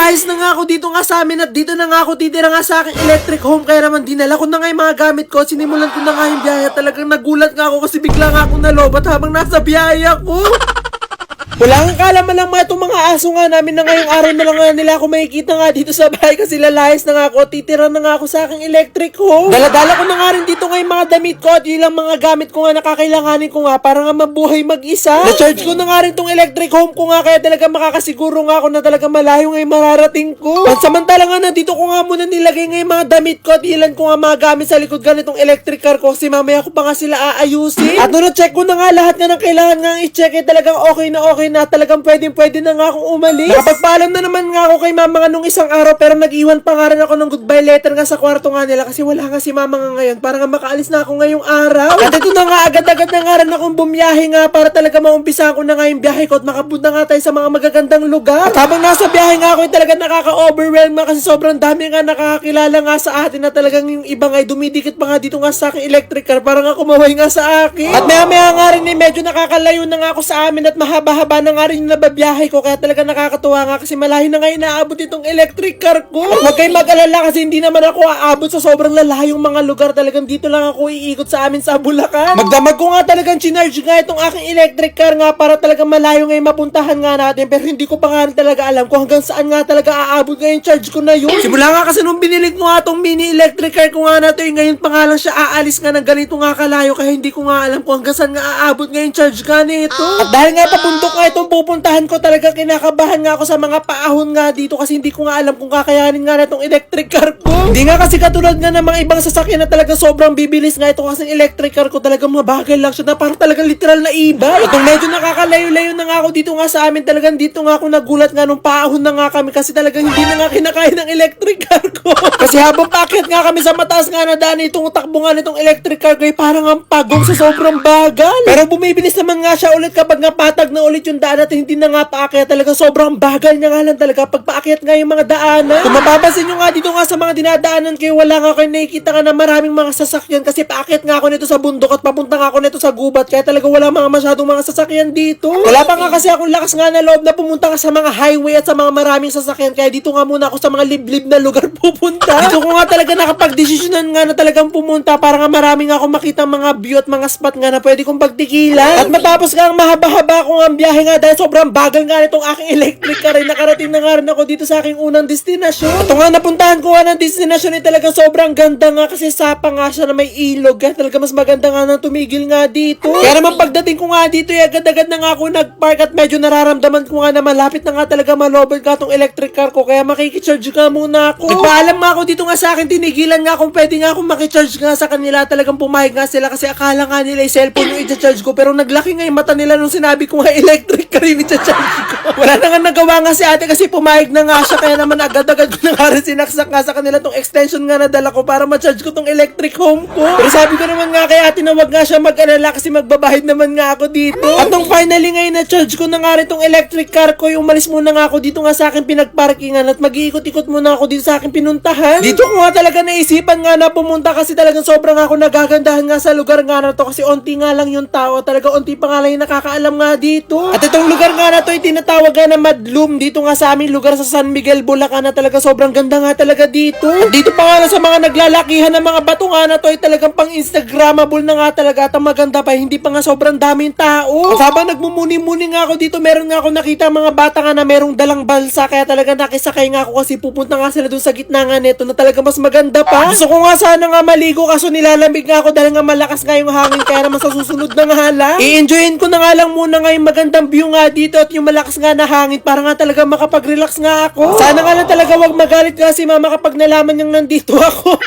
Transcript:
Lalayas na nga ako dito nga sa amin at dito na nga ako titira nga sa aking electric home. Kaya naman dinala ko na nga yung mga gamit ko. Sinimulan ko na nga yung biyahe. Talagang nagulat nga ako kasi bigla nga akong nalobat habang nasa biyahe ako. Wala kang kalaman lang mga itong mga aso nga namin na ngayong araw na lang nga nila ako makikita nga dito sa bahay kasi lalayas na nga ako. Titira na nga ako sa aking electric home. Daladala ko na nga rin dito nga yung mga damit ko at yun lang mga gamit ko nga nakakailanganin ko nga para nga mabuhay mag-isa. Na-charge ko na nga rin tong electric home ko nga kaya talaga makakasiguro nga ako na talaga malayo nga yung mararating ko. At samantala nga na dito ko nga muna nilagay nga yung mga damit ko at ilan ko nga mga gamit sa likod ganitong electric car ko kasi mamaya ko pa nga sila aayusin. At nung na-check ko na nga lahat nga ng kailangan nga i-check talagang okay na talagang pwede na nga akong umalis. Nakapagpaalam na naman nga ako kay mama nga nung isang araw pero nag-iwan pa nga rin ako ng goodbye letter nga sa kwarto nga nila kasi wala nga si mama nga ngayon para nga makaalis na ako ngayong araw. At ito na nga agad-agad na nga rin akong bumiyahe nga para talaga maumpisa ko na nga yung biyahe ko at makapunta nga tayo sa mga magagandang lugar. At habang nasa biyahe nga ako talaga nakaka-overwhelm nga kasi sobrang dami nga nakakakilala nga sa atin na talagang yung iba nga dumidikit pa nga dito nga sa aking electric car para nga kumaway nga sa akin. At maya nga rin medyo nakakalayo na nga ako sa amin at mahaba-haba na nga rin yung nababiyahe ko kaya talaga nakakatuwa nga kasi malayo na nga inaabot itong electric car ko. At huwag kayong mag-alala kasi hindi naman ako aabot sa sobrang lalayong mga lugar. Talagang dito lang ako iikot sa amin sa Bulacan. Magdamag ko nga talagang chinarge nga itong aking electric car nga para talagang malayo nga yung mapuntahan nga natin pero hindi ko pa nga rin talaga alam kung hanggang saan nga talaga aabot nga yung charge ko na yun. Simula nga kasi nung binili ko nga itong mini electric car ko nga na ito ngayon pa nga lang siya aalis nga ng ganito nga kalayo kaya hindi ko nga alam kung hanggang saan nga aabot nga yung charge ka nito. At dahil nga pabundok nga itong pupuntahan ko talaga kinakabahan nga ako sa mga paahon nga dito kasi hindi ko nga alam kung kakayanin nga na itong electric car ko. Hindi nga kasi katulad nga ng mga ibang sasakyan na talaga sobrang bibilis nga ito kasi electric car ko talagang mabagal lang siya na parang talagang literal na iba. Itong medyo nakakalayo-layo na nga ako dito nga sa amin talagang dito nga ako nagulat nga nung paahon na nga kami kasi talagang hindi na nga kinakaya ng electric car ko. Kasi habang paakyat nga kami sa mataas nga na daan itong takbo nga nitong electric car ko ay parang ang pagong sa sobrang bagal. Pero bumibilis naman nga siya ulit kapag nga patag na ulit yung daan at hindi na nga paakyat talaga sobrang bagal niya nga lang talaga pag paakyat nga yung mga daanan. Kung mapapansin nyo nga dito nga sa mga dinadaanan kayo wala nga kayo nakikita nga na maraming mga sasakyan kasi paakyat nga ako nito sa bundok at papunta nga ako nito sa gubat kaya talaga wala mga masyadong mga sasakyan dito. Wala pa nga kasi akong lakas nga na loob na pumunta ka sa mga highway at sa mga maraming sasakyan kaya dito nga muna ako sa mga liblib na lugar pupunta. Dito ko nga talaga nakapag-desisyonan nga na talagang pumunta para nga maraming ako makita mga view at mga spot nga na pwede kong pagtikilan. At matapos nga ang mahaba-haba ko nga ang biyahe nga dahil sobrang bagal nga nitong aking electric car ay nakarating na nga rin ako dito sa aking unang destinasyon. Ito nga napuntahan ko nga ng destinasyon ay talaga sobrang ganda nga kasi sapa nga siya na may ilog kaya talaga mas maganda nga nang tumigil nga dito. Kaya naman pagdating ko nga dito ay agad-agad na nga ako nagpark at medyo nararamdaman ko nga na malapit na nga talaga malobot ka tong electric car ko kaya makikicharge nga muna ako. Nagpaalam nga ako dito nga sa akin tinigilan nga kung pwede nga akong makicharge nga sa kanila talagang pumayag nga sila kasi akala nga nila yung cellphone yung i-charge ko pero naglaki nga yung mata nila nung sinabi ko nga electric car yung i-charge ko. Wala na nga nagawa nga si ate kasi pumayag na nga siya kaya naman agad-agad ko na nga rin sinaksak nga sa kanila tong extension nga na dala ko para ma-charge ko tong electric home ko. Pero sabi ko naman nga kay ate na wag nga siya mag-alala kasi magbabahid naman nga ako dito. At nung finally ngayon na-charge ko na nga rin tong electric car ko yung umalis muna nga ako dito nga sa akin pinagparkingan at mag-iikot-ikot muna ako dito sa akin pinuntahan. Dito ko nga talaga naisipan nga na pumunta kasi talagang sobrang ako nagagandahan nga sa lugar nga na to kasi onti nga lang yung tao talaga onti pa nga lang yung nakakaalam nga dito. At itong lugar nga na to ay tinatawag nga na Madlum dito nga sa aming lugar sa San Miguel, Bulacan na talaga sobrang ganda nga talaga dito. At dito pa nga lang sa mga naglalakihan ng mga bato nga na to ay talagang pang Instagrammable na nga talaga at ang maganda pa hindi pa nga sobrang daming tao. At habang nagmumuni-muni nga ako dito meron nga ako nakita mga bata nga na merong dalang balsa kaya talaga nakisakay nga ako kasi pupunta nga sila dun sa gitna nga neto na talaga mas maganda pa. Gusto ko nga sana nga maligo kaso nilalamig nga ako dahil nga malakas nga yung hangin kaya naman sa susunod na nga lang i-enjoyin ko na nga lang muna nga yung magandang view nga dito at yung malakas nga na hangin para nga talaga makapag-relax nga ako. Sana nga lang talaga wag magalit nga si mama kapag nalaman niyang nandito ako.